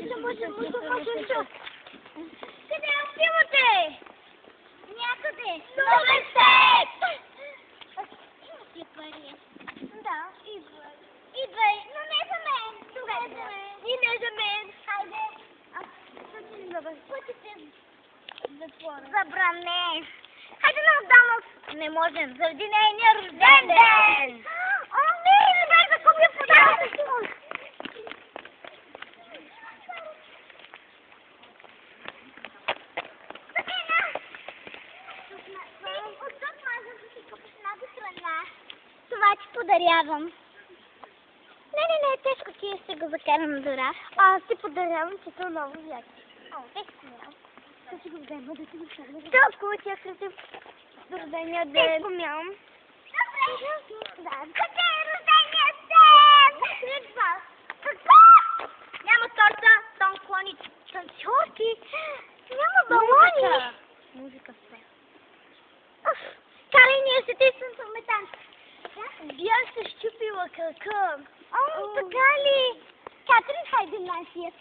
Къде отивате? Някъде. Новен свет! Има си пари. Да, идвай. Но не за мен. Добре. И не за мен. Хайде. Пътите затвора. Забране. Хайде на Макдоналдс. Не можем, заради нейния рожден ден. О, не бях да купя подарък. Това ти подарявам. Не, тежко ти ще го закарам до раз. Аз ти подарявам, че това много вяка. О, тежко мям. Ще си го взема да си го сърна. Толкова ти красив рождения ден. Тежко мям. Добре. Къде е рождения ден? Идва. Какво? Няма торта, тонклони, танцорки. Няма балони. Музика спе. Карай, ние ще тиснем съметанка. Бях се щупила крака. О, така ли? Катрин, хайде нашия.